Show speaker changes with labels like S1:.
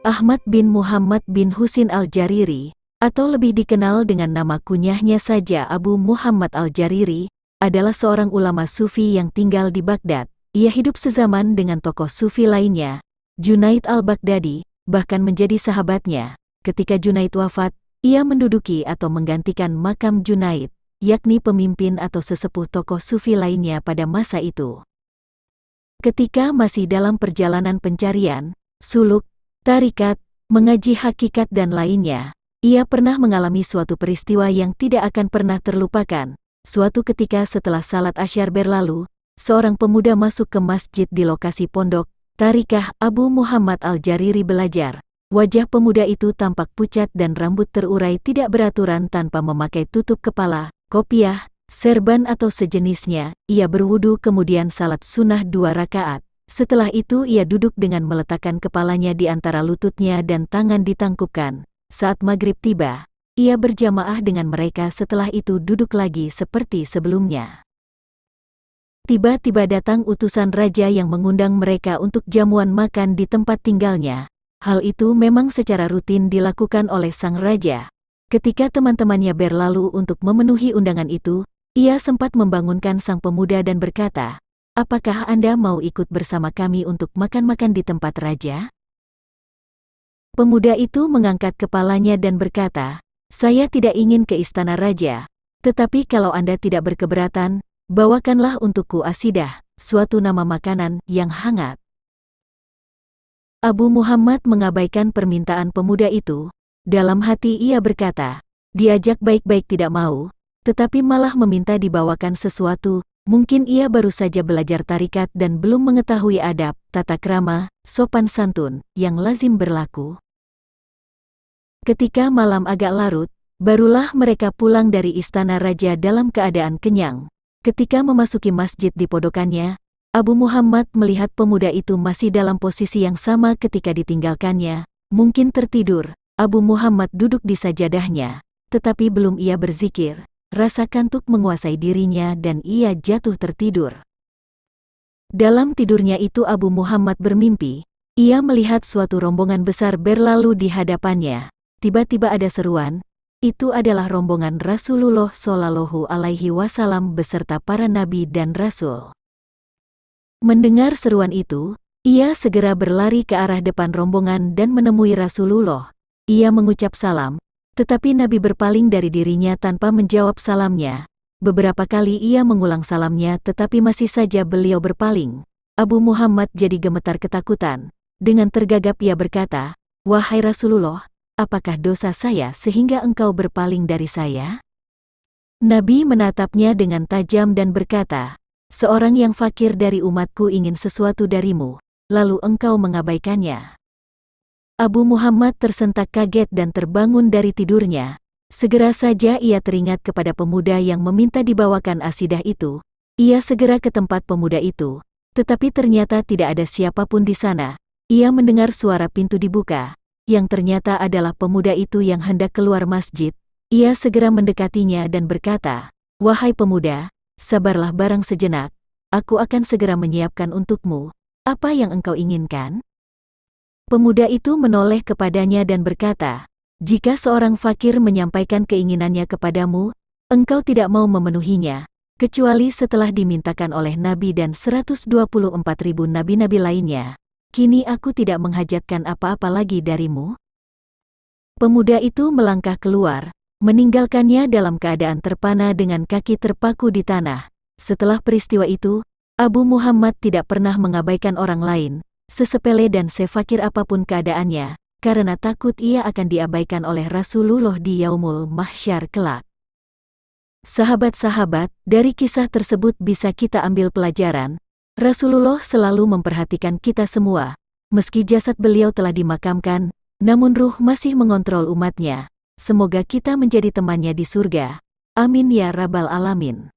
S1: Ahmad bin Muhammad bin Husin al-Jariri, atau lebih dikenal dengan nama kunyahnya saja Abu Muhammad al-Jariri, adalah seorang ulama sufi yang tinggal di Baghdad. Ia hidup sezaman dengan tokoh sufi lainnya, Junaid al-Baghdadi, bahkan menjadi sahabatnya. Ketika Junaid wafat, ia menduduki atau menggantikan makam Junaid, yakni pemimpin atau sesepuh tokoh sufi lainnya pada masa itu. Ketika masih dalam perjalanan pencarian, suluk, tarikat, mengaji hakikat dan lainnya, ia pernah mengalami suatu peristiwa yang tidak akan pernah terlupakan. Suatu ketika setelah salat asyar berlalu, seorang pemuda masuk ke masjid di lokasi pondok tarikah Abu Muhammad al-Jariri belajar. Wajah pemuda itu tampak pucat dan rambut terurai tidak beraturan tanpa memakai tutup kepala, kopiah, serban atau sejenisnya. Ia berwudu kemudian salat sunnah 2 rakaat. Setelah itu ia duduk dengan meletakkan kepalanya di antara lututnya dan tangan ditangkupkan. Saat maghrib tiba, ia berjamaah dengan mereka, setelah itu duduk lagi seperti sebelumnya. Tiba-tiba datang utusan raja yang mengundang mereka untuk jamuan makan di tempat tinggalnya. Hal itu memang secara rutin dilakukan oleh sang raja. Ketika teman-temannya berlalu untuk memenuhi undangan itu, ia sempat membangunkan sang pemuda dan berkata, "Apakah Anda mau ikut bersama kami untuk makan-makan di tempat raja?" Pemuda itu mengangkat kepalanya dan berkata, "Saya tidak ingin ke istana raja, tetapi kalau Anda tidak berkeberatan, bawakanlah untukku asidah, suatu nama makanan yang hangat." Abu Muhammad mengabaikan permintaan pemuda itu. Dalam hati ia berkata, diajak baik-baik tidak mau, tetapi malah meminta dibawakan sesuatu. Mungkin ia baru saja belajar tarikat dan belum mengetahui adab, tata krama, sopan santun, yang lazim berlaku. Ketika malam agak larut, barulah mereka pulang dari istana raja dalam keadaan kenyang. Ketika memasuki masjid di podokannya, Abu Muhammad melihat pemuda itu masih dalam posisi yang sama ketika ditinggalkannya, mungkin tertidur. Abu Muhammad duduk di sajadahnya, tetapi belum ia berzikir. Rasa kantuk menguasai dirinya dan ia jatuh tertidur. Dalam tidurnya itu Abu Muhammad bermimpi. Ia melihat suatu rombongan besar berlalu di hadapannya. Tiba-tiba ada seruan. Itu adalah rombongan Rasulullah Shallallahu Alaihi Wasallam beserta para nabi dan rasul. Mendengar seruan itu, ia segera berlari ke arah depan rombongan dan menemui Rasulullah. Ia mengucap salam. Tetapi Nabi berpaling dari dirinya tanpa menjawab salamnya. Beberapa kali ia mengulang salamnya tetapi masih saja beliau berpaling. Abu Muhammad jadi gemetar ketakutan. Dengan tergagap ia berkata, "Wahai Rasulullah, apakah dosa saya sehingga engkau berpaling dari saya?" Nabi menatapnya dengan tajam dan berkata, "Seorang yang fakir dari umatku ingin sesuatu darimu, lalu engkau mengabaikannya." Abu Muhammad tersentak kaget dan terbangun dari tidurnya. Segera saja ia teringat kepada pemuda yang meminta dibawakan asidah itu. Ia segera ke tempat pemuda itu, tetapi ternyata tidak ada siapapun di sana. Ia mendengar suara pintu dibuka, yang ternyata adalah pemuda itu yang hendak keluar masjid. Ia segera mendekatinya dan berkata, "Wahai pemuda, sabarlah barang sejenak. Aku akan segera menyiapkan untukmu. Apa yang engkau inginkan?" Pemuda itu menoleh kepadanya dan berkata, "Jika seorang fakir menyampaikan keinginannya kepadamu, engkau tidak mau memenuhinya, kecuali setelah dimintakan oleh Nabi dan 124.000 nabi-nabi lainnya. Kini aku tidak menghajatkan apa-apa lagi darimu." Pemuda itu melangkah keluar, meninggalkannya dalam keadaan terpana dengan kaki terpaku di tanah. Setelah peristiwa itu, Abu Muhammad tidak pernah mengabaikan orang lain, sesepele dan sefakir apapun keadaannya, karena takut ia akan diabaikan oleh Rasulullah di Yaumul Mahsyar kelak. Sahabat-sahabat, dari kisah tersebut bisa kita ambil pelajaran. Rasulullah selalu memperhatikan kita semua. Meski jasad beliau telah dimakamkan, namun ruh masih mengontrol umatnya. Semoga kita menjadi temannya di surga. Amin ya Rabbal Alamin.